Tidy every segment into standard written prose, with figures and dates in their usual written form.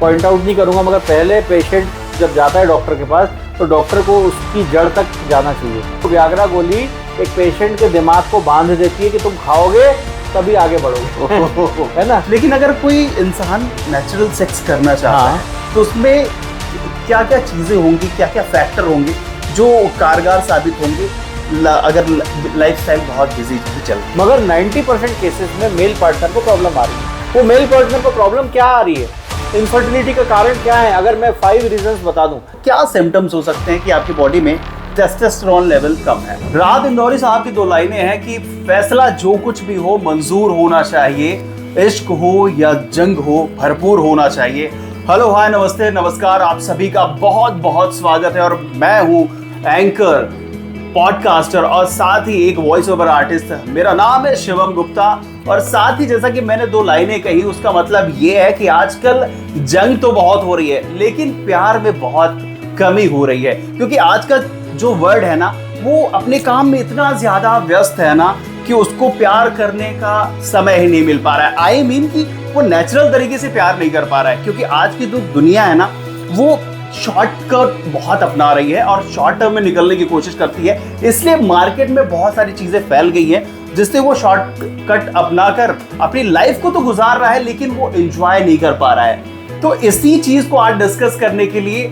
Point out नहीं करूँगा, मगर पहले पेशेंट जब जाता है डॉक्टर के पास तो डॉक्टर को उसकी जड़ तक जाना चाहिए। तो व्याग्रा गोली एक पेशेंट के दिमाग को बांध देती है कि तुम खाओगे तभी आगे बढ़ोगे है ना। लेकिन अगर कोई इंसान नेचुरल सेक्स करना चाहता है तो उसमें क्या क्या चीज़ें होंगी, क्या क्या फैक्टर होंगे जो कारगर साबित होंगे अगर लाइफस्टाइल बहुत बिजी चल। मगर 90% केसेस में मेल पार्टनर को प्रॉब्लम आ रही है। वो मेल पार्टनर को प्रॉब्लम क्या आ रही है, इनफर्टिलिटी का कारण क्या है? अगर मैं 5 रीजंस बता दूं, क्या सिम्टम्स हो सकते हैं कि आपकी बॉडी में टेस्टोस्टेरोन लेवल कम है। राहत इंदौरी साहब की 2 लाइनें हैं कि फैसला जो कुछ भी हो मंजूर होना चाहिए, इश्क हो या जंग हो भरपूर होना चाहिए। हेलो हाय नमस्ते नमस्कार, आप सभी का बहुत बहुत स्वागत है। और मैं हूं एंकर, पॉडकास्टर और साथ ही एक वॉइस ओवर आर्टिस्ट। मेरा नाम है शिवम गुप्ता। और साथ ही जैसा कि मैंने 2 लाइनें कही, उसका मतलब ये है कि आजकल जंग तो बहुत हो रही है लेकिन प्यार में बहुत कमी हो रही है, क्योंकि आज का जो वर्ड है ना वो अपने काम में इतना ज्यादा व्यस्त है ना कि उसको प्यार करने का समय ही नहीं मिल पा रहा है। आई मीन कि वो नेचुरल तरीके से प्यार नहीं कर पा रहा है, क्योंकि आज की जो दुनिया है ना वो शॉर्टकट बहुत अपना रही है और शॉर्ट टर्म में निकलने की कोशिश करती है। इसलिए मार्केट में बहुत सारी चीजें फैल गई हैं जिससे वो शॉर्टकट अपनाकर अपनी लाइफ को तो गुजार रहा है लेकिन वो एंजॉय नहीं कर पा रहा है। तो इसी चीज को आज डिस्कस करने के लिए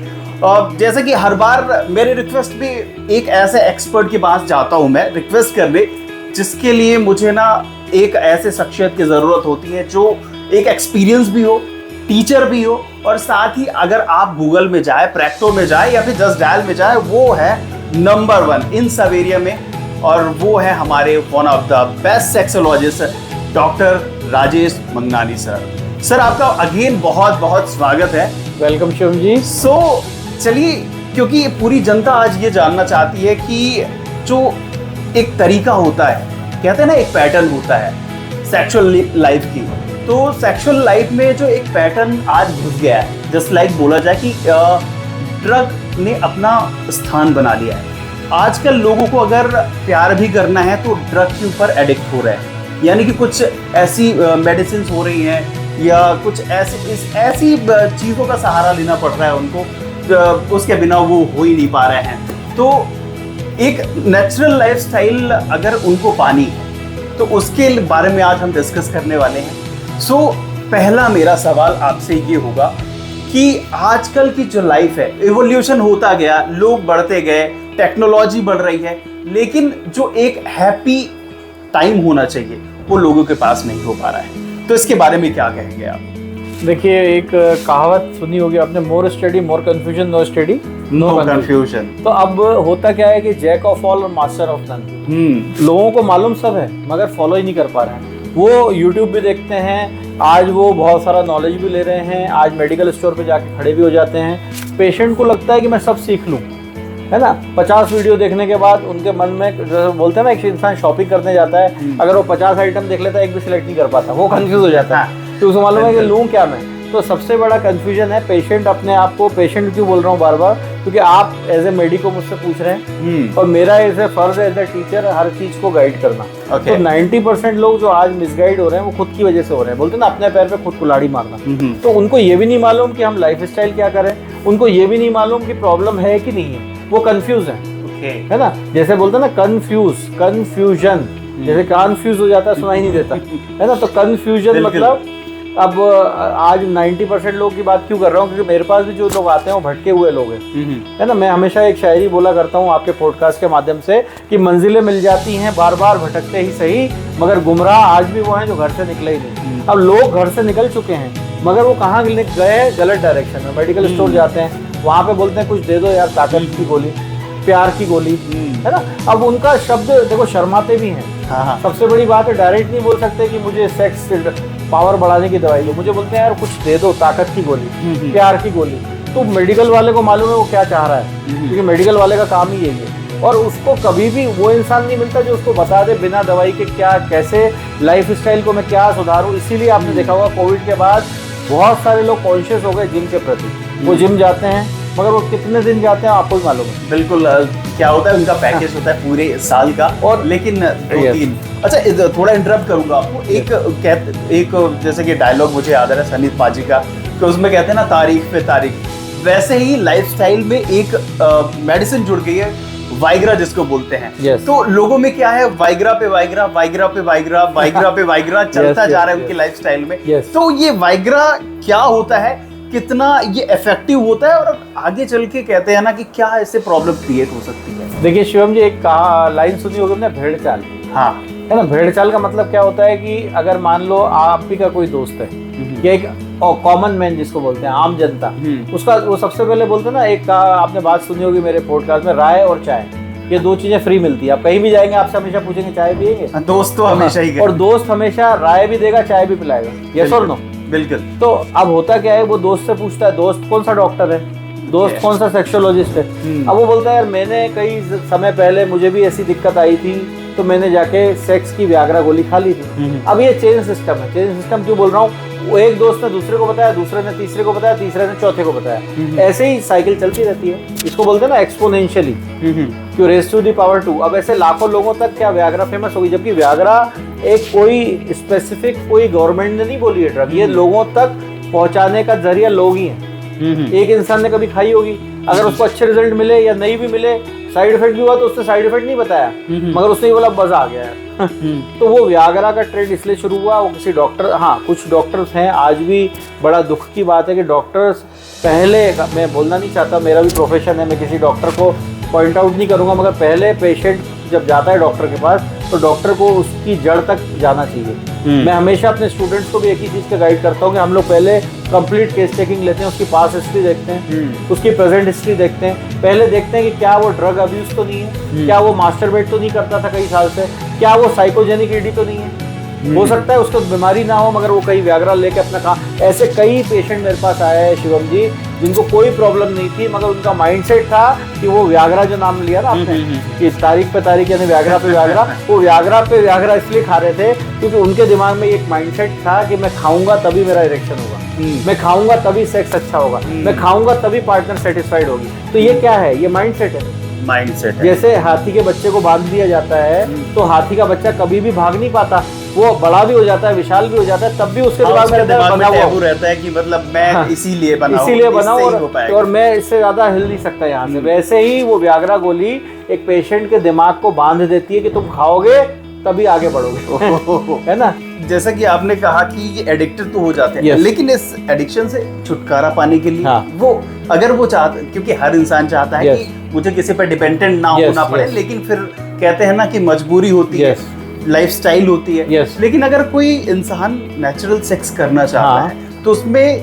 जैसे कि हर बार मेरे रिक्वेस्ट पे एक ऐसे एक्सपर्ट के पास जाता हूं मैं रिक्वेस्ट करने, जिसके लिए मुझे ना एक ऐसे शख्सियत की जरूरत होती है जो एक एक्सपीरियंस भी हो, टीचर भी हो, और साथ ही अगर आप गूगल में जाए, प्रैक्टो में जाए या फिर जस्ट डायल में जाए, वो है नंबर 1 इन सब एरिया में। और वो है हमारे one of the best sexologist doctor Rajesh Mangnani sir. Sir आपका अगेन बहुत बहुत स्वागत है। वेलकम शिवम जी। चलिए, क्योंकि पूरी जनता आज ये जानना चाहती है कि जो एक तरीका होता है, कहते हैं ना एक पैटर्न होता है सेक्सुअल लाइफ की, तो सेक्सुअल लाइफ में जो एक पैटर्न आज घुस गया है, जस्ट लाइक बोला जाए कि ड्रग ने अपना स्थान बना लिया है। आजकल लोगों को अगर प्यार भी करना है तो ड्रग के ऊपर एडिक्ट हो रहे हैं, यानी कि कुछ ऐसी मेडिसिन हो रही हैं या कुछ ऐसी चीज़ों का सहारा लेना पड़ रहा है उनको, उसके बिना वो हो ही नहीं पा रहे हैं। तो एक नेचुरल लाइफस्टाइल अगर उनको पानी, तो उसके बारे में आज हम डिस्कस करने वाले हैं। पहला मेरा सवाल आपसे ये होगा कि आजकल की जो लाइफ है, इवोल्यूशन होता गया, लोग बढ़ते गए, टेक्नोलॉजी बढ़ रही है, लेकिन जो एक हैप्पी टाइम होना चाहिए वो लोगों के पास नहीं हो पा रहा है। तो इसके बारे में क्या कहेंगे आप? देखिए, एक कहावत सुनी होगी आपने, more study more confusion, no study no confusion. तो अब होता क्या है कि जैक ऑफ ऑल और मास्टर ऑफ नन। लोगों को मालूम सब है मगर फॉलो ही नहीं कर पा रहे हैं। वो यूट्यूब भी देखते हैं, आज वो बहुत सारा नॉलेज भी ले रहे हैं, आज मेडिकल स्टोर पे जाके खड़े भी हो जाते हैं। पेशेंट को लगता है कि मैं सब सीख लूँ, है ना। 50 वीडियो देखने के बाद उनके मन में, जैसे बोलते हैं ना, एक इंसान शॉपिंग करने जाता है, अगर वो 50 आइटम देख लेता है, एक भी सिलेक्ट नहीं कर पाता, वो कंफ्यूज हो जाता है। तो उसे मालूम है कि लूँ क्या मैं। तो सबसे बड़ा कंफ्यूजन है पेशेंट अपने आप को, पेशेंट क्यों बोल रहा हूँ बार बार, क्योंकि आप एज ए मेडिको मुझसे पूछ रहे हैं और मेरा एज ए फर्ज एज ए टीचर हर चीज को गाइड करना। तो 90% लोग जो आज मिसगाइड हो रहे हैं वो खुद की वजह से हो रहे हैं। बोलते हैं ना, अपने पैर पे खुद कुल्हाड़ी मारना। तो उनको ये भी नहीं मालूम कि हम लाइफ स्टाइल क्या करें, उनको ये भी नहीं मालूम कि प्रॉब्लम है कि नहीं है, वो कंफ्यूज है ना। जैसे बोलते हैं ना कंफ्यूजन, जैसे कंफ्यूज हो जाता है, सुनाई नहीं देता, है ना। तो कंफ्यूजन मतलब, अब आज 90% लोग की बात क्यों कर रहा हूँ, क्योंकि मेरे पास भी जो लोग आते हैं वो भटके हुए लोग हैं, है ना। मैं हमेशा एक शायरी बोला करता हूँ आपके पॉडकास्ट के माध्यम से कि मंजिलें मिल जाती हैं बार बार भटकते ही सही, मगर गुमराह आज भी वो हैं जो घर से निकले ही नहीं। अब लोग घर से निकल चुके हैं मगर वो कहाँ गए, गलत डायरेक्शन में। मेडिकल स्टोर जाते हैं, वहाँ पे बोलते हैं कुछ दे दो यार, ताकत की गोली, प्यार की गोली, है ना। अब उनका शब्द देखो, शर्माते भी हैं। सबसे बड़ी बात है, डायरेक्ट नहीं बोल सकते कि मुझे सेक्स पावर बढ़ाने की दवाई दो, मुझे बोलते हैं यार कुछ दे दो, ताकत की गोली, प्यार की गोली। तो मेडिकल वाले को मालूम है वो क्या चाह रहा है, क्योंकि मेडिकल वाले का काम ही यही है। और उसको कभी भी वो इंसान नहीं मिलता जो उसको बता दे बिना दवाई के क्या, कैसे लाइफ स्टाइल को मैं क्या सुधारूं। इसीलिए आपने देखा होगा कोविड के बाद बहुत सारे लोग कॉन्शियस हो गए जिम के प्रति। वो जिम जाते हैं मगर वो कितने दिन जाते हैं आपको भी मालूम है। बिल्कुल, क्या होता है उनका पैकेज होता है पूरे साल का, और लेकिन 2-3। अच्छा, थोड़ा इंटरप्ट करूंगा आपको। एक जैसे कि डायलॉग मुझे याद आ रहा है सनी पाजी का कि उसमें कहते हैं ना तारीख पे तारीख, वैसे ही लाइफस्टाइल में एक मेडिसिन जुड़ गई है, वाइग्रा जिसको बोलते हैं। Yes. तो लोगों में क्या है, वाइग्रा पे वाइग्रा, वाइग्रा पे वाइग्रा, वाइग्रा पे वाइग्रा चलता Yes, जा yes, रहा है उनकी yes. लाइफस्टाइल में। Yes. तो ये वाइग्रा क्या होता है, कितना ये इफेक्टिव होता है, और आगे चल के कहते हैं ना कि क्या ऐसे प्रॉब्लम क्रिएट हो सकती है। देखिए शिवम जी, एक कहा लाइन सुनी होगी ना, भेड़ चाल। हाँ, है ना। भेड़ चाल का मतलब क्या होता है कि अगर मान लो आप ही का कोई दोस्त है या एक कॉमन मैन जिसको बोलते हैं, आम जनता, उसका वो सबसे पहले बोलते हैं ना, एक कहा आपने बात सुनी होगी मेरे पॉडकास्ट में, राय और चाय, ये दो चीजें फ्री मिलती है। आप कहीं भी जाएंगे आपसे हमेशा पूछेंगे चाय पिएंगे, दोस्त तो हमेशा ही और दोस्त हमेशा राय भी देगा, चाय भी पिलाएगा, यस और नो। बिल्कुल। तो अब होता क्या है, वो दोस्त से पूछता है दोस्त कौन सा डॉक्टर है, दोस्त कौन सा सेक्सोलॉजिस्ट है। अब वो बोलता है यार मैंने कई समय पहले मुझे भी ऐसी दिक्कत आई थी, तो मैंने जाके सेक्स की व्याग्रा गोली खा ली थी। अब ये चेन सिस्टम है। चेन सिस्टम क्यों बोल रहा हूँ, वो एक दोस्त ने दूसरे को बताया, दूसरे ने तीसरे को बताया, तीसरे ने चौथे को बताया, ऐसे ही साइकिल चलती रहती है। इसको बोलते हैं ना एक्सपोनेंशियली, क्यों रेज टू द पावर 2। अब ऐसे लाखों लोगों तक क्या व्याग्रा फेमस होगी, जबकि व्याग्रा एक कोई स्पेसिफिक कोई गवर्नमेंट ने नहीं बोली है ड्रग, ये लोगों तक पहुंचाने का जरिया लोग ही हैं। एक इंसान ने कभी खाई होगी, अगर उसको अच्छे रिजल्ट मिले या नहीं भी मिले, साइड इफेक्ट भी हुआ, तो उसने साइड इफेक्ट नहीं बताया, मगर उसने बोला मजा आ गया है। तो वो व्याग्रा का ट्रेंड इसलिए शुरू हुआ, वो किसी डॉक्टर, हाँ कुछ डॉक्टर्स हैं, आज भी बड़ा दुख की बात है कि डॉक्टर्स पहले, मैं बोलना नहीं चाहता, मेरा भी प्रोफेशन है, मैं किसी डॉक्टर को पॉइंट आउट नहीं करूंगा, मगर पहले पेशेंट जब जाता है डॉक्टर के पास, तो डॉक्टर को उसकी जड़ तक जाना चाहिए। मैं हमेशा अपने स्टूडेंट्स को भी एक ही चीज़ का गाइड करता हूँ कि हम लोग पहले कंप्लीट केस टेकिंग लेते हैं, उसकी पास हिस्ट्री देखते हैं, उसकी प्रेजेंट हिस्ट्री देखते हैं, पहले देखते हैं कि क्या वो ड्रग अब्यूज तो नहीं है, क्या वो मास्टरबेट तो नहीं करता था कई साल से, क्या वो साइकोजेनिक ईडी तो नहीं है। हो सकता है उसको बीमारी ना हो, मगर वो कई व्याग्रा लेके अपना काम। ऐसे कई पेशेंट मेरे पास आए हैं शिवम जी, जिनको कोई प्रॉब्लम नहीं थी, मगर उनका माइंडसेट था कि वो व्याग्रा, जो नाम लिया ना आपने कि तारीख पे तारीख यानी व्याग्रा पे व्याग्रा, वो व्याग्रा पे व्याग्रा इसलिए खा रहे थे क्योंकि उनके दिमाग में एक माइंडसेट था कि मैं खाऊंगा तभी मेरा इरेक्शन होगा, मैं खाऊंगा तभी सेक्स अच्छा होगा, मैं खाऊंगा तभी पार्टनर सेटिस्फाइड होगी। तो ये क्या है, ये माइंडसेट है। माइंडसेट है। जैसे हाथी के बच्चे को बांध दिया जाता है, तो हाथी का बच्चा कभी भी भाग नहीं पाता, वो बड़ा भी हो जाता है, विशाल भी हो जाता है, तब भी उसके दिमाग में टैबू रहता है कि मतलब मैं इसीलिए बनाऊं और मैं इससे ज्यादा हिल नहीं सकता यहाँ से। वैसे ही वो व्याग्रा गोली एक पेशेंट के दिमाग को बांध देती है कि तुम खाओगे तभी आगे बढ़ोगे, है ना। जैसा कि आपने कहा कि ये एडिक्टेड तो हो जाते हैं, लेकिन इस एडिक्शन से छुटकारा पाने के लिए वो अगर वो चाहते, क्योंकि हर इंसान चाहता है कि मुझे किसी पर डिपेंडेंट ना होना पड़े, लेकिन फिर कहते हैं ना कि मजबूरी होती है, लाइफस्टाइल होती है। लेकिन अगर कोई इंसान नेचुरल सेक्स करना चाहता है, तो उसमें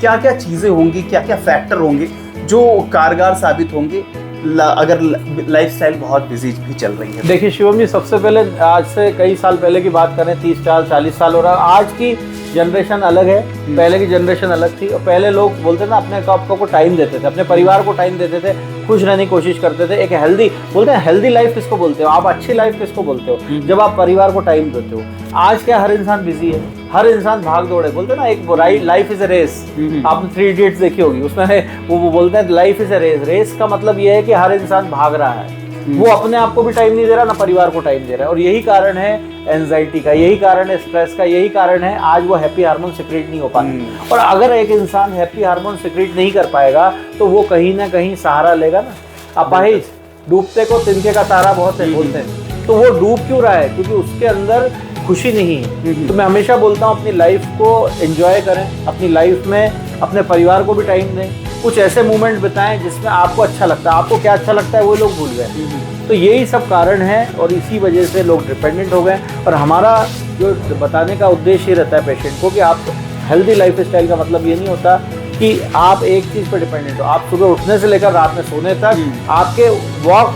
क्या क्या चीजें होंगी, क्या क्या फैक्टर होंगे जो कारगर साबित होंगे अगर लाइफस्टाइल बहुत बिजी भी चल रही है। देखिए शिवम जी, सबसे पहले आज से कई साल पहले की बात करें, 30-40 साल हो रहा है, आज की जनरेशन अलग है, पहले की जनरेशन अलग थी। और पहले लोग बोलते ना अपने आपको को टाइम देते थे, अपने परिवार को टाइम देते थे, खुश रहने की कोशिश करते थे। एक हेल्दी, बोलते हैं हेल्दी लाइफ किसको बोलते हो आप, अच्छी लाइफ किसको बोलते हो, जब आप परिवार को टाइम देते हो। आज क्या, हर इंसान बिजी है, हर इंसान भाग दौड़े, बोलते हैं ना एक लाइफ इज अ रेस। आपने 3 इडियट्स देखी होगी, उसमें वो बोलते हैं life is a race. Race का मतलब ये है कि हर इंसान भाग रहा है, वो अपने आप को भी टाइम नहीं दे रहा, ना परिवार को टाइम दे रहा है। और यही कारण है एंजाइटी का, यही कारण है स्ट्रेस का, यही कारण है आज वो हैप्पी हार्मोन सिक्रेट नहीं हो पाता। और अगर एक इंसान हैप्पी हार्मोन सिक्रेट नहीं कर पाएगा, तो वो कहीं ना कहीं सहारा लेगा ना, अपाहिज, डूबते को तिनके का तारा बहुत है बोलते हैं। तो वो डूब क्यों रहा है, क्योंकि उसके अंदर खुशी नहीं है। तो मैं हमेशा बोलता हूँ अपनी लाइफ को एंजॉय करें, अपनी लाइफ में अपने परिवार को भी टाइम दें, कुछ ऐसे मोमेंट बिताएं जिसमें आपको अच्छा लगता है। आपको क्या अच्छा लगता है वो लोग भूल गए। तो यही सब कारण है और इसी वजह से लोग डिपेंडेंट हो गए। और हमारा जो बताने का उद्देश्य ये रहता है पेशेंट को कि आप हेल्दी लाइफ स्टाइल का मतलब ये नहीं होता कि आप एक चीज़ पर डिपेंडेंट हो। आप सुबह उठने से लेकर रात में सोने तक, आपके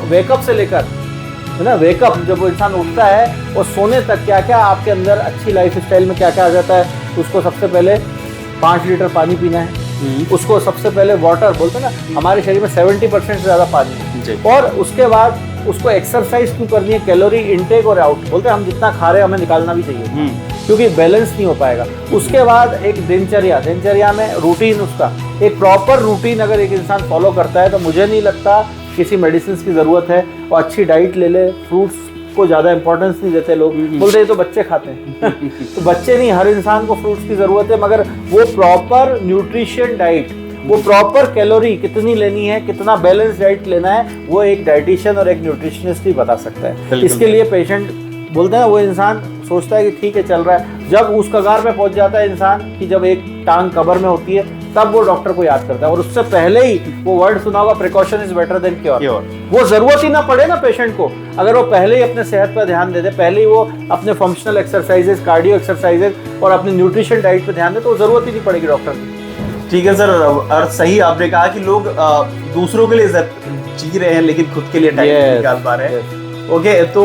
वेकअप से लेकर, है ना, वेकअप जब वो इंसान उठता है और सोने तक क्या क्या आपके अंदर अच्छी लाइफ स्टाइल में क्या क्या आ जाता है। उसको सबसे पहले 5 लीटर पानी पीना है, उसको सबसे पहले वाटर, बोलते हैं ना हमारे शरीर में 70% से ज़्यादा पानी है। और उसके बाद उसको एक्सरसाइज क्यों करनी है, कैलोरी इनटेक और आउट, बोलते हैं हम जितना खा रहे हैं हमें निकालना भी चाहिए, क्योंकि बैलेंस नहीं हो पाएगा। उसके बाद एक दिनचर्या में रूटीन, उसका एक प्रॉपर रूटीन अगर एक इंसान फॉलो करता है, तो मुझे नहीं लगता किसी मेडिसिन की ज़रूरत है। और अच्छी डाइट ले ले, फ्रूट्स को ज्यादा इंपॉर्टेंस नहीं देते लोग, बोलते हैं तो बच्चे खाते हैं तो बच्चे नहीं, हर इंसान को फ्रूट्स की जरूरत है, मगर वो प्रॉपर न्यूट्रिशन डाइट, वो प्रॉपर कैलोरी कितनी लेनी है, कितना बैलेंस डाइट लेना है, वो एक डाइटिशियन और एक न्यूट्रिशनिस्ट ही बता सकता है। इसके लिए पेशेंट बोलते हैं, वो इंसान सोचता है कि ठीक है चल रहा है, जब उस कगार पे पहुंच जाता है इंसान कि जब एक टांग कब्र में होती है, तब वो डॉक्टर को याद करता है। और उससे पहले ही वो वर्ड सुना होगा, precaution is better than cure. वो जरूरत ही ना पड़े ना पेशेंट को, अगर वो पहले ही अपने सेहत पर ध्यान दे दे, पहले ही वो अपने फंक्शनल एक्सरसाइजेस, कार्डियो एक्सरसाइजेस और अपनी न्यूट्रिशन डाइट पे ध्यान दे, तो वो जरूरत ही नहीं पड़ेगी डॉक्टर की। ठीक है सर, और सही आपने कहा कि लोग दूसरों के लिए जी रहे हैं लेकिन खुद के लिए टाइम नहीं निकाल पा रहे हैं। ओके, तो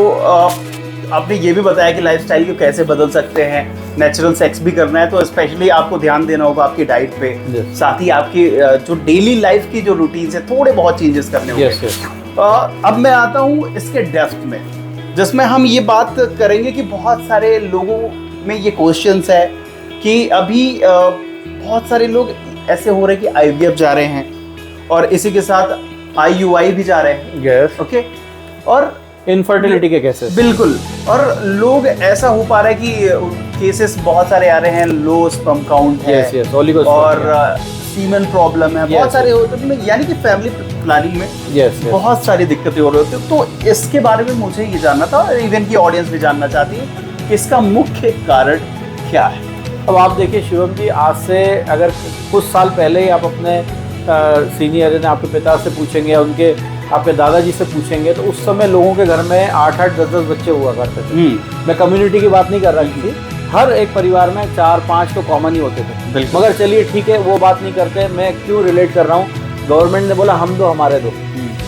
आपने ये भी बताया कि लाइफस्टाइल को कैसे बदल सकते हैं, नेचुरल सेक्स भी करना है तो स्पेशली आपको ध्यान देना होगा आपकी डाइट पे, साथ ही आपकी जो डेली लाइफ की जो रूटीन है थोड़े बहुत चेंजेस करने होंगे। अब मैं आता हूँ इसके डेप्थ में, जिसमें हम ये बात करेंगे कि बहुत सारे लोगों में ये क्वेश्चंस है कि अभी बहुत सारे लोग ऐसे हो रहे हैं कि IVF जा रहे हैं और इसी के साथ IUI भी जा रहे हैं। ओके, और इनफर्टिलिटी के केसेस, बिल्कुल, और लोग ऐसा हो पा रहा है कि केसेस बहुत सारे आ रहे हैं, लो स्पर्म काउंट है और सीमेन प्रॉब्लम है, बहुत सारे होते हैं, यानी कि फैमिली प्लानिंग में बहुत सारी दिक्कतें हो रही होती है। तो इसके बारे में मुझे ये जानना था, इवन की ऑडियंस भी जानना चाहती है कि इसका मुख्य कारण क्या है। अब आप देखिए शिवम जी, आज से अगर कुछ साल पहले ही आप अपने सीनियर ने आपके पिता से पूछेंगे या उनके आपके दादाजी से पूछेंगे तो उस समय लोगों के घर में 8-8, 10-10 बच्चे हुआ करते थे। मैं कम्युनिटी की बात नहीं कर रही थी, हर एक परिवार में 4-5 तो कॉमन ही होते थे। मगर चलिए ठीक है, वो बात नहीं करते, मैं क्यों रिलेट कर रहा हूँ, गवर्नमेंट ने बोला हम दो हमारे दो,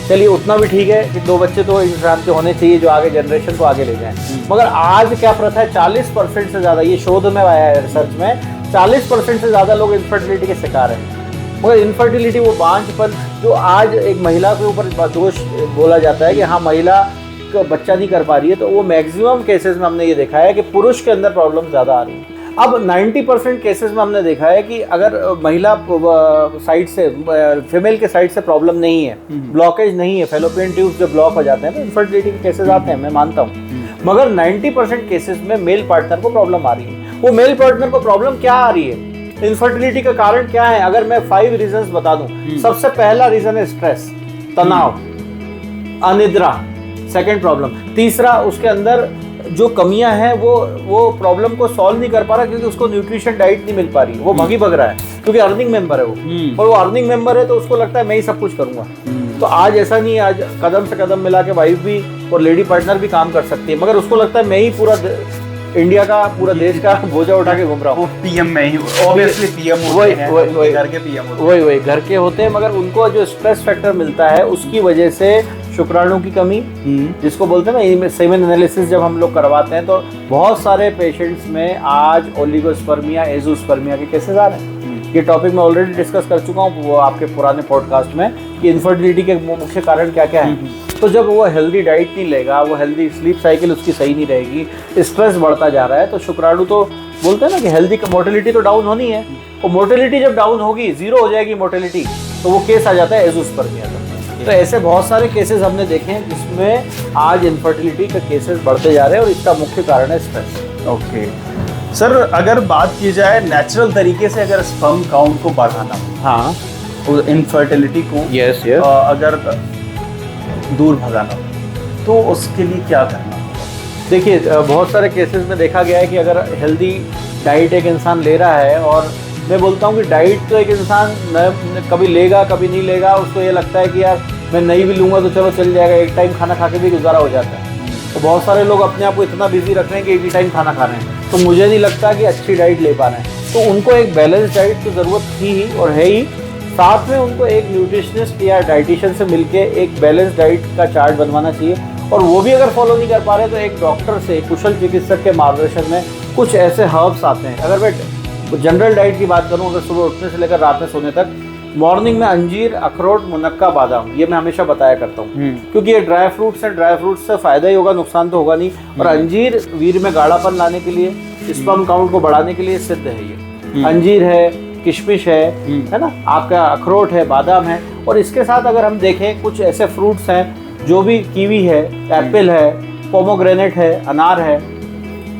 चलिए उतना भी ठीक है कि 2 बच्चे तो इंसान के होने चाहिए जो आगे जनरेशन को आगे ले जाएं। मगर आज क्या प्रथा है, 40% से ज़्यादा, ये शोध में आया है रिसर्च में, 40% से ज़्यादा लोग इनफर्टिलिटी के शिकार हैं। मगर इनफर्टिलिटी वो बांझपन जो आज एक महिला के ऊपर दोष बोला जाता है कि हाँ महिला का बच्चा नहीं कर पा रही है, तो वो मैक्सिमम केसेस में हमने ये देखा है कि पुरुष के अंदर प्रॉब्लम ज़्यादा आ रही है। अब 90% केसेस में हमने देखा है कि अगर महिला साइड से, फीमेल के साइड से प्रॉब्लम नहीं है, ब्लॉकेज नहीं है, फेलोपियन ट्यूब्स जो ब्लॉक हो जाते हैं तो इनफर्टिलिटी के केसेस आते हैं, मैं मानता हूँ। मगर 90% केसेस में मेल पार्टनर को प्रॉब्लम आ रही है। वो मेल पार्टनर को प्रॉब्लम क्या आ रही है, इनफर्टिलिटी का कारण क्या है, अगर मैं 5 रीजंस बता दूं। सबसे पहला रीजन है स्ट्रेस, तनाव, अनिद्रा, सेकंड प्रॉब्लम। तीसरा, उसके अंदर जो कमियां हैं वो प्रॉब्लम को सॉल्व नहीं कर पा रहा क्योंकि उसको न्यूट्रिशन डाइट नहीं मिल पा रही, वो भगी भग रहा है क्योंकि अर्निंग मेंबर है वो, और वो अर्निंग मेंबर है तो उसको लगता है मैं ही सब कुछ करूंगा। तो आज ऐसा नहीं है, आज कदम से कदम मिला के वाइफ भी और लेडी पार्टनर भी काम कर सकती है, मगर उसको लगता है मैं ही पूरा इंडिया का, पूरा देश का बोझा उठा के घूम रहा हूँ। पीएम में ही, ऑब्वियसली पीएम वही घर के पीएम वही घर के होते हैं, मगर उनको जो स्ट्रेस फैक्टर मिलता है उसकी वजह से शुक्राणु की कमी, जिसको बोलते हैं ना सेमेन एनालिसिस जब हम लोग करवाते हैं तो बहुत सारे पेशेंट्स में आज ओलिगोस्पर्मिया, एज़ोस्पर्मिया के केसेस आ रहे हैं। ये टॉपिक मैं ऑलरेडी डिस्कस कर चुका हूँ वो आपके पुराने पॉडकास्ट में कि इनफर्टिलिटी के मुख्य कारण क्या क्या है। तो जब वो हेल्दी डाइट नहीं लेगा, वो हेल्दी स्लीप साइकिल उसकी सही नहीं रहेगी, स्ट्रेस बढ़ता जा रहा है, तो शुक्राणु तो बोलते हैं ना कि हेल्दी मोटिलिटी तो डाउन होनी है, और मोटिलिटी जब डाउन होगी, जीरो हो जाएगी मोटिलिटी, तो वो केस आ जाता है एज़ोस्पर्मिया का। तो ऐसे बहुत सारे केसेस हमने देखे हैं जिसमें आज इनफर्टिलिटी के केसेस बढ़ते जा रहे हैं और इसका मुख्य कारण है स्ट्रेस। ओके सर, अगर बात की जाए नेचुरल तरीके से अगर स्पर्म काउंट को बढ़ाना, हाँ, इनफर्टिलिटी को अगर दूर भगाना, तो उसके लिए क्या करना होगा? देखिए बहुत सारे केसेस में देखा गया है कि अगर हेल्दी डाइट एक इंसान ले रहा है, और मैं बोलता हूँ कि डाइट तो एक इंसान कभी लेगा कभी नहीं लेगा, उसको ये लगता है कि यार मैं नहीं भी लूँगा तो चलो चल जाएगा, एक टाइम खाना खा के भी गुजारा हो जाता है। तो बहुत सारे लोग अपने आप को इतना बिजी रख रहे हैं कि एक ही टाइम खाना खा रहे हैं, तो मुझे नहीं लगता कि अच्छी डाइट ले पा रहे हैं। तो उनको एक बैलेंस डाइट की ज़रूरत थी ही और है ही, साथ में उनको एक न्यूट्रिशनिस्ट या डाइटिशियन से मिलके एक बैलेंस डाइट का चार्ट बनवाना चाहिए, और वो भी अगर फॉलो नहीं कर पा रहे तो एक डॉक्टर से, कुशल चिकित्सक के मार्गदर्शन में कुछ ऐसे हर्ब्स आते हैं। अगर मैं जनरल डाइट की बात करूं, अगर सुबह उठने से लेकर रात में सोने तक, मॉर्निंग में अंजीर, अखरोट, मुनक्का, बादाम, ये मैं हमेशा बताया करता हूँ क्योंकि ये ड्राई फ्रूट्स हैं, ड्राई फ्रूट्स से फायदा ही होगा, नुकसान तो होगा नहीं। और अंजीर वीर्य में गाढ़ापन लाने के लिए, स्पर्म काउंट को बढ़ाने के लिए सिद्ध है ये। अंजीर है, किशमिश है ना, आपका अखरोट है, बादाम है। और इसके साथ अगर हम देखें कुछ ऐसे फ्रूट्स हैं जो भी, कीवी है, एप्पल है, पोमोग्रेनेट है, अनार है,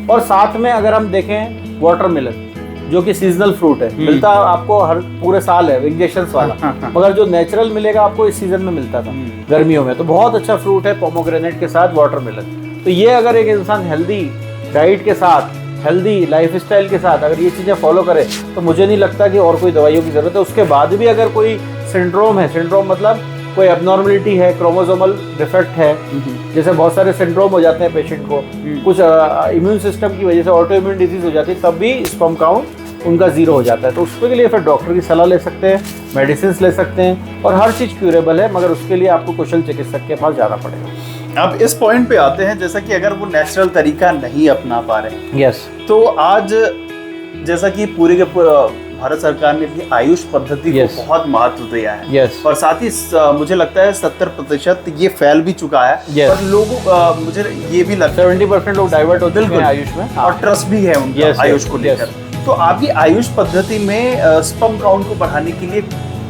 और साथ में अगर हम देखें वाटरमेलन जो कि सीजनल फ्रूट है, मिलता आपको हर पूरे साल है, इंजेक्शंस वाला, मगर जो नेचुरल मिलेगा आपको इस सीजन में मिलता था गर्मियों में। तो बहुत अच्छा फ्रूट है पोमोग्रेनेट के साथ वाटरमेलन। तो ये अगर एक इंसान हेल्दी डाइट के साथ, हेल्दी लाइफस्टाइल के साथ अगर ये चीज़ें फॉलो करे तो मुझे नहीं लगता कि और कोई दवाइयों की ज़रूरत है। उसके बाद भी अगर कोई सिंड्रोम है, सिंड्रोम मतलब कोई एबनॉर्मलिटी है, क्रोमोसोमल डिफेक्ट है, जैसे बहुत सारे सिंड्रोम हो जाते हैं पेशेंट को, कुछ इम्यून सिस्टम की वजह से ऑटो इम्यून डिजीज हो जाती है, तब भी स्पर्म काउंट उनका जीरो हो जाता है। तो उसके लिए फिर डॉक्टर की सलाह ले सकते हैं, मेडिसिन ले सकते हैं, और हर चीज़ क्यूरेबल है, मगर उसके लिए आपको कुशल चिकित्सक के पास जाना पड़ेगा। अब इस पॉइंट पे आते हैं, जैसा कि अगर वो नेचुरल तरीका नहीं अपना पा रहे, यस, तो आज जैसा कि पूरे के भारत सरकार ने भी आयुष पद्धति को बहुत महत्व दिया है, और साथ ही मुझे लगता है 70% ये फैल भी चुका है, और लोगों मुझे ये भी लगता है 70% लोग डाइवर्ट हो चुके हैं आयुष में, और ट्रस्ट भी है उनका आयुष को लेकर। तो आपकी आयुष पद्धति में स्पर्म काउंट को बढ़ाने के लिए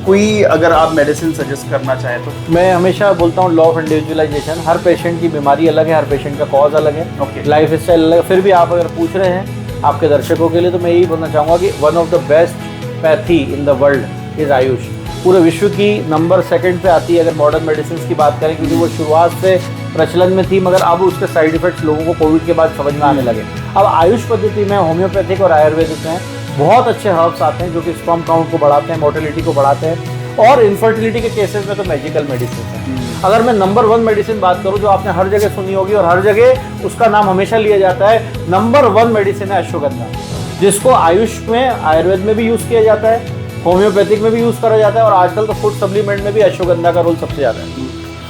कोई अगर आप मेडिसिन सजेस्ट करना चाहें तो? मैं हमेशा बोलता हूँ law of individualisation, her patient की बीमारी अलग है, हर पेशेंट का कॉज अलग है, लाइफ स्टाइल अलग है। फिर भी आप अगर पूछ रहे हैं आपके दर्शकों के लिए, तो मैं यही बोलना चाहूँगा कि one of the best pathy in the world is Ayush. पूरे विश्व की नंबर 2 पे आती है अगर मॉडर्न मेडिसिन की बात करें, क्योंकि वो शुरुआत से प्रचलन में थी, मगर अब उसके साइड इफेक्ट्स लोगों को कोविड के बाद समझ में आने लगे। अब आयुष पद्धति में होम्योपैथिक और आयुर्वेदिक में बहुत अच्छे हर्ब्स आते हैं जो कि स्पर्म काउंट को बढ़ाते हैं, मोटिलिटी को बढ़ाते हैं, और इनफर्टिलिटी के केसेस में तो मैजिकल मेडिसिन है। अगर मैं नंबर 1 मेडिसिन बात करूं जो आपने हर जगह सुनी होगी और हर जगह उसका नाम हमेशा लिया जाता है, नंबर 1 मेडिसिन है अश्वगंधा, जिसको आयुष में, आयुर्वेद में भी यूज़ किया जाता है, होम्योपैथिक में भी यूज़ करा जाता है, और आजकल तो फूड सप्लीमेंट में भी अश्वगंधा का रोल सबसे ज़्यादा है।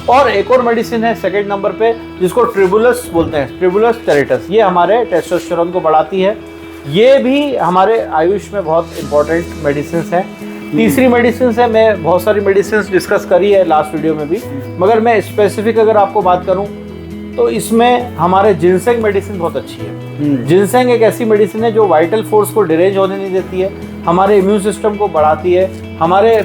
और एक और मेडिसिन है 2nd नंबर पे जिसको ट्रिबुलस बोलते हैं, ट्रिबुलस टेरिटस, ये हमारे टेस्टोस्टेरोन को बढ़ाती है। ये भी हमारे आयुष में बहुत इंपॉर्टेंट मेडिसिन है। तीसरी मेडिसिन है, मैं बहुत सारी मेडिसिन डिस्कस करी है लास्ट वीडियो में भी, मगर मैं स्पेसिफिक अगर आपको बात करूं तो इसमें हमारे जिनसेंग मेडिसिन बहुत अच्छी है। जिनसेंग एक ऐसी मेडिसिन है जो वाइटल फोर्स को डिरेंज होने नहीं देती है, हमारे इम्यून सिस्टम को बढ़ाती है, हमारे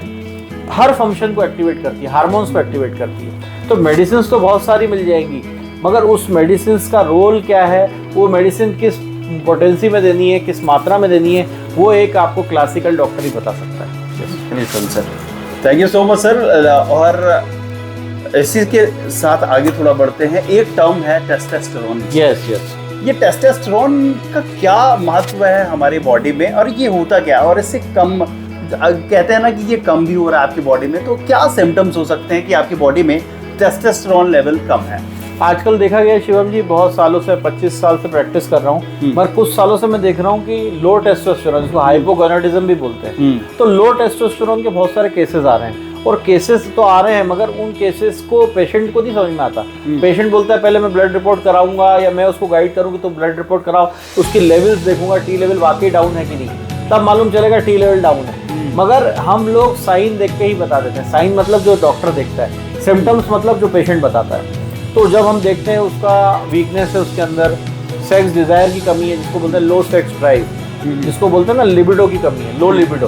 हर फंक्शन को एक्टिवेट करती है, हार्मोन्स को एक्टिवेट करती है। तो मेडिसिन तो बहुत सारी मिल जाएंगी, मगर उस मेडिसिन का रोल क्या है, वो मेडिसिन किस पोटेंसी में देनी है, किस मात्रा में देनी है, वो एक आपको क्लासिकल डॉक्टर ही बता सकता है। बिल्कुल sir, thank you so much sir. और इसी के साथ आगे थोड़ा बढ़ते हैं, एक टर्म है टेस्टोस्टेरोन। यस यस, ये टेस्टोस्टेरोन का क्या महत्व है हमारी बॉडी में, और ये होता क्या, और इससे कम कहते हैं ना कि ये कम भी हो रहा है आपकी बॉडी में, तो क्या सिम्टम्स हो सकते हैं कि आपकी बॉडी में टेस्टोस्टेरोन लेवल कम है? आजकल देखा गया शिवम जी, बहुत सालों से 25 साल से प्रैक्टिस कर रहा हूँ, मगर कुछ सालों से मैं देख रहा हूँ कि लो टेस्टोस्टेरोन, जिसको हाइपोगोनाडिज्म भी बोलते हैं, तो लो टेस्टोस्टेरोन के बहुत सारे केसेस आ रहे हैं, और केसेस तो आ रहे हैं मगर उन केसेस को पेशेंट को नहीं समझ में आता। पेशेंट बोलता है पहले मैं ब्लड रिपोर्ट कराऊंगा, या मैं उसको गाइड करूँगी तो ब्लड रिपोर्ट कराओ, उसकी लेवल्स देखूंगा, टी लेवल वाकई डाउन है कि नहीं, तब मालूम चलेगा टी लेवल डाउन है। मगर हम लोग साइन देख के ही बता देते हैं। साइन मतलब जो डॉक्टर देखता है, सिम्टम्स मतलब जो पेशेंट बताता है। तो जब हम देखते हैं उसका वीकनेस है, उसके अंदर सेक्स डिज़ायर की कमी है, जिसको बोलते हैं लो सेक्स ड्राइव, जिसको बोलते हैं ना लिबिडो की कमी है, लो लिबिडो,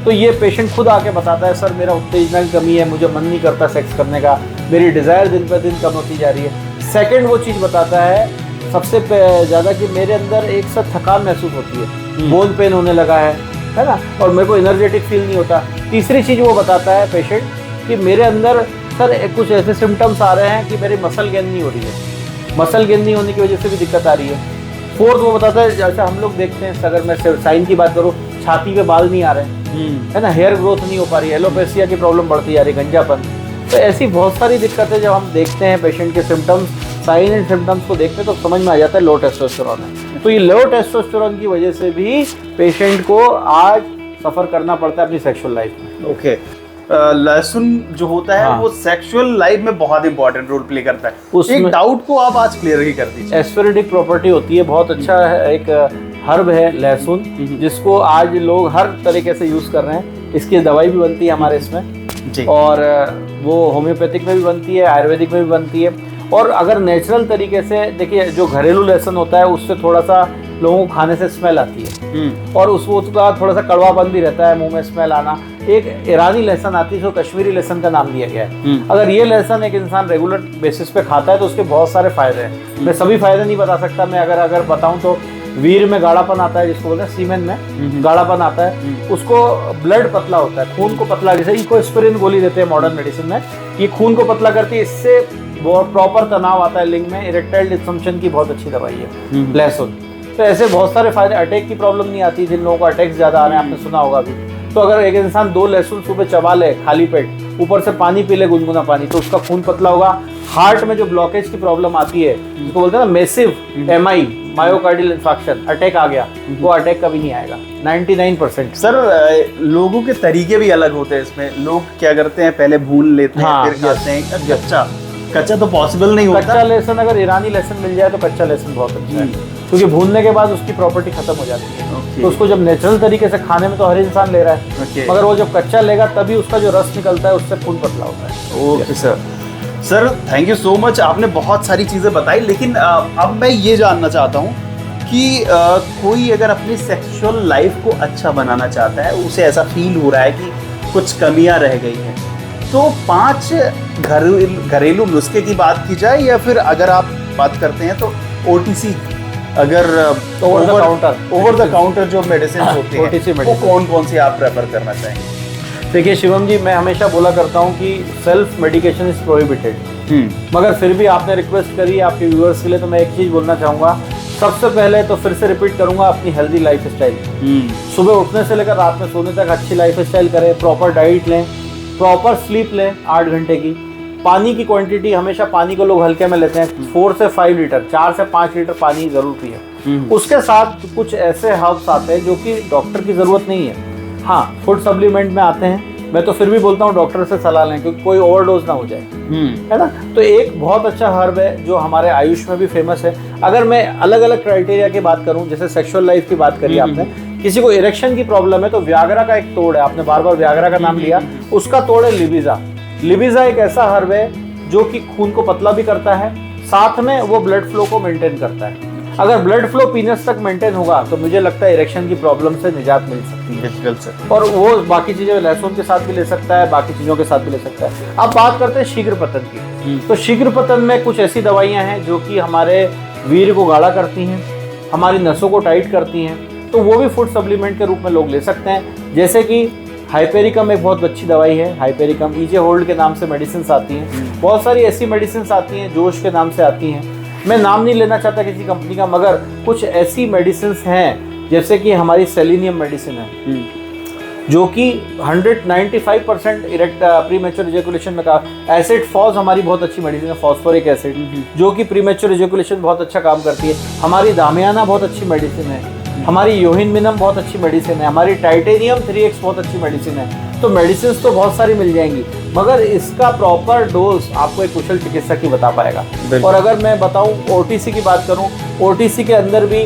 तो ये पेशेंट खुद आके बताता है सर मेरा उत्तेजना की कमी है, मुझे मन नहीं करता सेक्स करने का, मेरी डिज़ायर दिन पर दिन कम होती जा रही है। सेकंड वो चीज़ बताता है सबसे ज़्यादा कि मेरे अंदर एक साथ थकान महसूस होती है, बोन पेन होने लगा है ना, और मेरे को एनर्जेटिक फील नहीं होता। तीसरी चीज़ वो बताता है पेशेंट कि मेरे अंदर सर कुछ ऐसे सिम्टम्स आ रहे हैं कि मेरी मसल गेन नहीं हो रही है, मसल गेन नहीं होने की वजह से भी दिक्कत आ रही है। फोर्थ वो बताता है, जैसे हम लोग देखते हैं, अगर मैं साइन की बात करूँ, छाती पे बाल नहीं आ रहे हैं, है ना, हेयर ग्रोथ नहीं हो पा रही है, एलोपेसिया की प्रॉब्लम बढ़ती जा रही है, गंजापन, तो ऐसी बहुत सारी दिक्कतें जब हम देखते हैं पेशेंट के सिम्टम्स, साइन एंड सिम्टम्स को देखते हैं तो समझ में आ जाता है लो टेस्टोस्टेरोन है। तो ये लो टेस्टोस्टेरोन की वजह से भी पेशेंट को आज सफ़र करना पड़ता है अपनी सेक्सुअल लाइफ में। ओके, लहसुन जो होता है वो सेक्सुअल लाइफ में बहुत इंपॉर्टेंट रोल प्ले करता है। एक डाउट को आप आज क्लियर ही कर दीजिए। एस्पेरिडिक प्रॉपर्टी होती है, बहुत अच्छा है, एक हर्ब है लहसुन, जिसको आज लोग हर तरीके से यूज़ कर रहे हैं। इसकी दवाई भी बनती है हमारे इसमें जी, और वो होम्योपैथिक में भी बनती है, आयुर्वेदिक में भी बनती है। और अगर नेचुरल तरीके से देखिए, जो घरेलू लहसुन होता है उससे थोड़ा सा लोगों को खाने से स्मेल आती है, और उसका थोड़ा सा कड़वापन भी रहता है, मुंह में स्मेल आना, एक ईरानी लहसुन आती है जो कश्मीरी लहसुन का नाम दिया गया है। अगर ये लहसुन एक इंसान रेगुलर बेसिस पे खाता है तो उसके बहुत सारे फायदे हैं। मैं सभी फायदे नहीं बता सकता, मैं अगर बताऊं तो वीर में गाढ़ापन आता है, जिसको बोलते हैं सीमेन में गाढ़ापन आता है, उसको ब्लड पतला होता है, खून को पतला, जैसे इकोस्पिरिन गोली देते हैं मॉडर्न मेडिसिन में, ये खून को पतला करती है, इससे प्रॉपर तनाव आता है लिंग में, इरेक्टाइल डिस्फंक्शन की बहुत अच्छी दवाई है लहसुन। तो ऐसे बहुत सारे फायदे, अटैक की प्रॉब्लम नहीं आती, जिन लोगों को अटैक ज्यादा आ रहे हैं, आपने सुना होगा अभी, तो अगर एक इंसान 2 लहसुन सुबह चबा ले खाली पेट, ऊपर से पानी पी ले गुनगुना पानी, तो उसका खून पतला होगा। हार्ट में जो ब्लॉकेज की प्रॉब्लम आती है, जिसको बोलते हैं ना massive MI, myocardial infarction, attack आ गया, वो अटैक कभी नहीं आएगा 99%। सर लोगों के तरीके भी अलग होते हैं इसमें, लोग क्या करते हैं पहले भून लेते हैं फिर खाते हैं, कच्चा तो पॉसिबल नहीं होता। कच्चा लहसुन, अगर ईरानी लहसुन मिल जाए तो कच्चा लहसुन बहुत अच्छा है, क्योंकि भूनने के बाद उसकी प्रॉपर्टी खत्म हो जाती है। तो उसको जब नेचुरल तरीके से खाने में तो हर इंसान ले रहा है, मगर वो जब कच्चा लेगा तभी उसका जो रस निकलता है उससे खून पतला होता है। Okay sir, thank you so much, आपने बहुत सारी चीज़ें बताई, लेकिन अब मैं ये जानना चाहता हूँ कि कोई अगर अपनी सेक्सुअल लाइफ को अच्छा बनाना चाहता है, उसे ऐसा फील हो रहा है कि कुछ कमियां रह गई हैं, तो 5 घरेलू नुस्खे की बात की जाए, या फिर अगर आप बात करते हैं तो OTC, अगर ओवर द काउंटर जो मेडिसिन होती हैं, वो कौन कौन सी आप प्रेफर करना चाहेंगे? देखिए शिवम जी, मैं हमेशा बोला करता हूँ कि सेल्फ मेडिकेशन इज प्रोहिबिटेड, मगर फिर भी आपने रिक्वेस्ट करी आपके व्यूअर्स के लिए, तो मैं एक चीज़ बोलना चाहूँगा। सबसे पहले तो फिर से रिपीट करूंगा, अपनी हेल्दी लाइफ स्टाइल, सुबह उठने से लेकर रात में सोने तक अच्छी लाइफ स्टाइल करें, प्रॉपर डाइट लें, प्रॉपर स्लीप लें 8 घंटे की। पानी की क्वांटिटी, हमेशा पानी को लोग हल्के में लेते हैं, 4 से 5 लीटर, 4 से 5 लीटर पानी जरूर पिए। उसके साथ कुछ ऐसे हर्ब्स आते हैं जो कि डॉक्टर की जरूरत नहीं है, हाँ फूड सप्लीमेंट में आते हैं, मैं तो फिर भी बोलता हूँ डॉक्टर से सलाह लें, क्योंकि कोई ओवरडोज ना हो जाए, है ना। तो एक बहुत अच्छा हर्ब है जो हमारे आयुष में भी फेमस है। अगर मैं अलग अलग क्राइटेरिया की बात करूँ, जैसे सेक्सुअल लाइफ की बात करी आपने, किसी को इरेक्शन की प्रॉब्लम है तो व्याग्रा का एक तोड़ है, आपने बार बार व्याग्रा का नाम लिया, उसका तोड़ है लिबिजा। लिबिजा एक ऐसा हर्ब है जो कि खून को पतला भी करता है, साथ में वो ब्लड फ्लो को मेंटेन करता है। अगर ब्लड फ्लो पीनस तक मेंटेन होगा तो मुझे लगता है इरेक्शन की प्रॉब्लम से निजात मिल सकती है। और वो बाकी चीजें लहसुन के साथ भी ले सकता है, बाकी चीजों के साथ भी ले सकता है। अब बात करते हैं शीघ्र पतन की, तो शीघ्र पतन में कुछ ऐसी दवाइयां हैं जो कि हमारे वीर्य को गाढ़ा करती हैं, हमारी नसों को टाइट करती हैं, तो वो भी फूड सप्लीमेंट के रूप में लोग ले सकते हैं। जैसे कि हाइपेरिकम एक बहुत अच्छी दवाई है, हाइपेरिकम ईजे होल्ड के नाम से मेडिसिन आती हैं, बहुत सारी ऐसी मेडिसिन आती हैं, जोश के नाम से आती हैं, मैं नाम नहीं लेना चाहता किसी कंपनी का, मगर कुछ ऐसी मेडिसिन हैं जैसे कि हमारी सेलेनियम मेडिसिन है जो कि 195% इरेक्ट प्रीमेच्योर इजैकुलेशन में कहा। एसिड फॉस हमारी बहुत अच्छी मेडिसिन है, फॉस्फोरिक एसिड, जो कि प्रीमेच्योर इजैकुलेशन बहुत अच्छा काम करती है। हमारी दामियाना बहुत अच्छी मेडिसिन है, हमारी योहिनमिनम बहुत अच्छी मेडिसिन है, हमारी टाइटेनियम 3x बहुत अच्छी मेडिसिन है। तो मेडिसिन तो बहुत सारी मिल जाएंगी, मगर इसका प्रॉपर डोज आपको एक कुशल चिकित्सक ही बता पाएगा। और अगर मैं बताऊं OTC की बात करूं, OTC के अंदर भी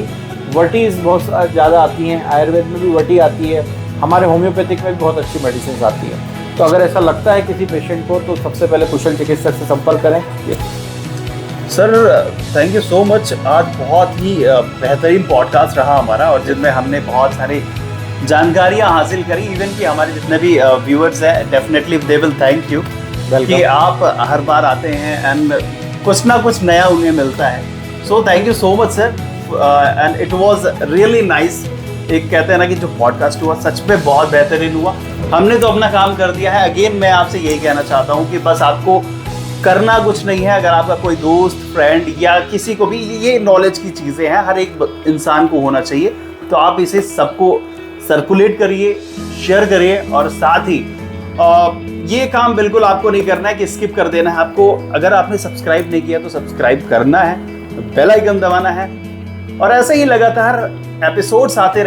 वटीज बहुत ज़्यादा आती हैं, आयुर्वेद में भी वटी आती है, हमारे होम्योपैथिक में भी बहुत अच्छी मेडिसिन आती है। तो अगर ऐसा लगता है किसी पेशेंट को तो सबसे पहले कुशल चिकित्सक से संपर्क करें। Sir thank you so much, आज बहुत ही बेहतरीन पॉडकास्ट रहा हमारा, और जिनमें हमने बहुत सारी जानकारियां हासिल करी। इवन कि हमारे जितने भी व्यूअर्स हैं, definitely they will thank you कि आप हर बार आते हैं एंड कुछ ना कुछ नया उन्हें मिलता है। So thank you so much sir, and it was really nice. एक कहते हैं ना कि जो पॉडकास्ट हुआ सच में बहुत बेहतरीन हुआ, हमने तो अपना काम कर दिया है। अगेन मैं आपसे यही कहना चाहता हूँ कि बस आपको करना कुछ नहीं है। अगर आपका कोई दोस्त, फ्रेंड या किसी को भी ये नॉलेज की चीज़ें हैं, हर एक इंसान को होना चाहिए, तो आप इसे सबको सर्कुलेट करिए, शेयर करिए, और साथ ही ये काम बिल्कुल आपको नहीं करना है कि स्किप कर देना है। आपको अगर आपने सब्सक्राइब नहीं किया तो सब्सक्राइब करना है, बेल आइकन दबाना है, और ऐसे ही लगातार एपिसोड्स आते